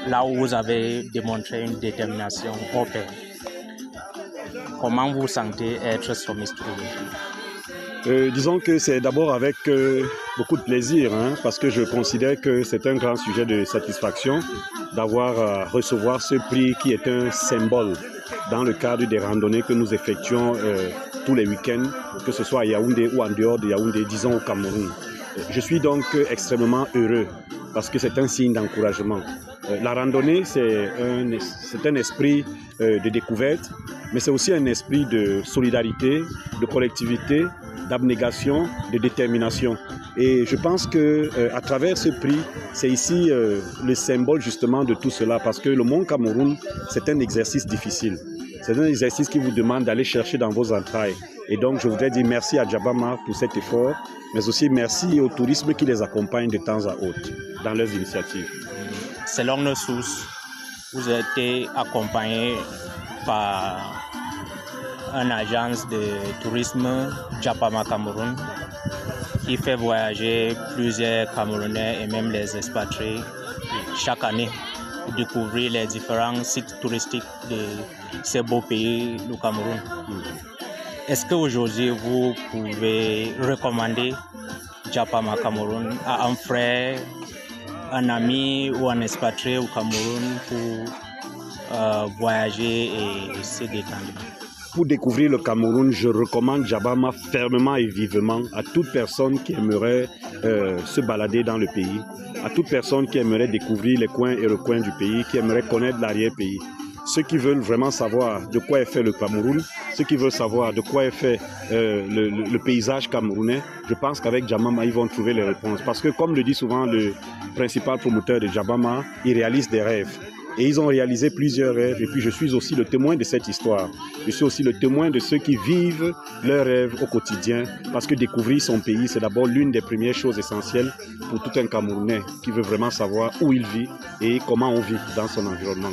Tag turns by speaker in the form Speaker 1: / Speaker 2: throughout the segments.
Speaker 1: là où vous avez démontré une détermination hors pair. Comment vous sentez être sommiste aujourd'hui?
Speaker 2: Disons que c'est d'abord avec beaucoup de plaisir, parce que je considère que c'est un grand sujet de satisfaction d'avoir à recevoir ce prix qui est un symbole dans le cadre des randonnées que nous effectuons tous les week-ends, que ce soit à Yaoundé ou en dehors de Yaoundé, disons au Cameroun. Je suis donc extrêmement heureux parce que c'est un signe d'encouragement. La randonnée, c'est un esprit de découverte, mais c'est aussi un esprit de solidarité, de collectivité, d'abnégation, de détermination. Et je pense qu'à travers ce prix, c'est ici le symbole justement de tout cela, parce que le Mont Cameroun, c'est un exercice difficile. C'est un exercice qui vous demande d'aller chercher dans vos entrailles. Et donc, je voudrais dire merci à Djabama pour cet effort, mais aussi merci au tourisme qui les accompagne de temps à autre dans leurs initiatives.
Speaker 1: Selon nos sources, vous avez été accompagné par une agence de tourisme, Djabama Cameroun, qui fait voyager plusieurs Camerounais et même les expatriés chaque année pour découvrir les différents sites touristiques de ce beau pays, le Cameroun. Est-ce qu'aujourd'hui, vous pouvez recommander Djabama Cameroun à un frère, un ami ou un expatrié au Cameroun pour voyager et se détendre?
Speaker 2: Pour découvrir le Cameroun, je recommande Djabama fermement et vivement à toute personne qui aimerait se balader dans le pays, à toute personne qui aimerait découvrir les coins et recoins du pays, qui aimerait connaître l'arrière-pays. Ceux qui veulent vraiment savoir de quoi est fait le Cameroun, ceux qui veulent savoir de quoi est fait le paysage camerounais, je pense qu'avec Djabama, ils vont trouver les réponses. Parce que comme le dit souvent le principal promoteur de Djabama, ils réalisent des rêves. Et ils ont réalisé plusieurs rêves. Et puis je suis aussi le témoin de cette histoire. Je suis aussi le témoin de ceux qui vivent leurs rêves au quotidien. Parce que découvrir son pays, c'est d'abord l'une des premières choses essentielles pour tout un Camerounais qui veut vraiment savoir où il vit et comment on vit dans son environnement.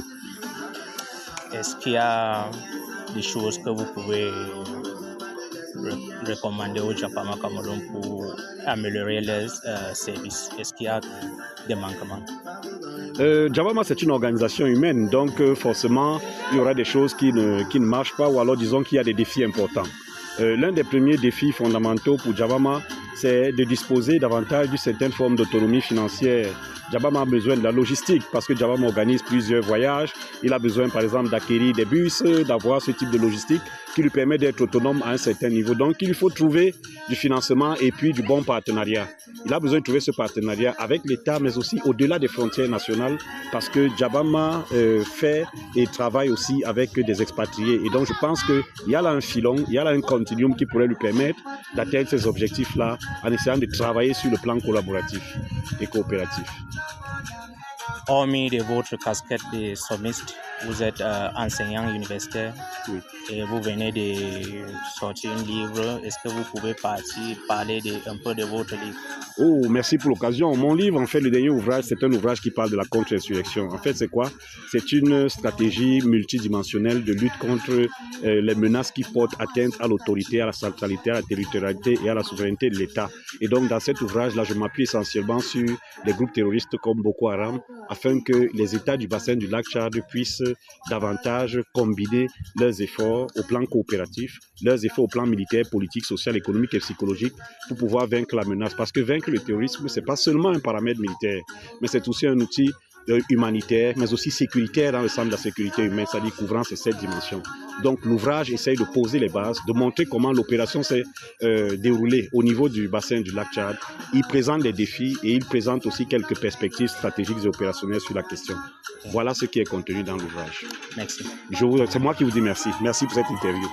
Speaker 1: Est-ce qu'il y a des choses que vous pouvez recommander au Djabama Cameroun pour améliorer les services? Est-ce qu'il y a des manquements?
Speaker 2: Djabama, c'est une organisation humaine, donc forcément, il y aura des choses qui ne marchent pas, ou alors disons qu'il y a des défis importants. L'un des premiers défis fondamentaux pour Djabama, c'est de disposer davantage d'une certaine forme d'autonomie financière. Djabama a besoin de la logistique parce que Djabama organise plusieurs voyages. Il a besoin par exemple d'acquérir des bus, d'avoir ce type de logistique qui lui permet d'être autonome à un certain niveau. Donc il faut trouver du financement et puis du bon partenariat. Il a besoin de trouver ce partenariat avec l'État, mais aussi au-delà des frontières nationales, parce que Djabama fait et travaille aussi avec des expatriés. Et donc je pense qu'il y a là un filon, il y a là un continuum qui pourrait lui permettre d'atteindre ces objectifs-là en essayant de travailler sur le plan collaboratif et coopératif.
Speaker 1: Hormis de votre casquette de sommiste, vous êtes enseignant universitaire, oui, et vous venez de sortir un livre. Est-ce que vous pouvez parler un peu de votre livre?
Speaker 2: Oh, merci pour l'occasion. Mon livre, en fait, le dernier ouvrage, c'est un ouvrage qui parle de la contre-insurrection. En fait, c'est quoi? C'est une stratégie multidimensionnelle de lutte contre les menaces qui portent atteinte à l'autorité, à la centralité, à la territorialité et à la souveraineté de l'État. Et donc, dans cet ouvrage-là, je m'appuie essentiellement sur des groupes terroristes comme Boko Haram, afin que les États du bassin du lac Tchad puissent davantage combiner leurs efforts au plan coopératif, leurs efforts au plan militaire, politique, social, économique et psychologique pour pouvoir vaincre la menace. Parce que vaincre le terrorisme, ce n'est pas seulement un paramètre militaire, mais c'est aussi un outil humanitaire, mais aussi sécuritaire dans le centre de la sécurité humaine, c'est-à-dire couvrant ces 7 dimensions. Donc l'ouvrage essaye de poser les bases, de montrer comment l'opération s'est déroulée au niveau du bassin du lac Tchad. Il présente des défis et il présente aussi quelques perspectives stratégiques et opérationnelles sur la question. Voilà ce qui est contenu dans l'ouvrage.
Speaker 1: Merci.
Speaker 2: C'est moi qui vous dis merci. Merci pour cette interview.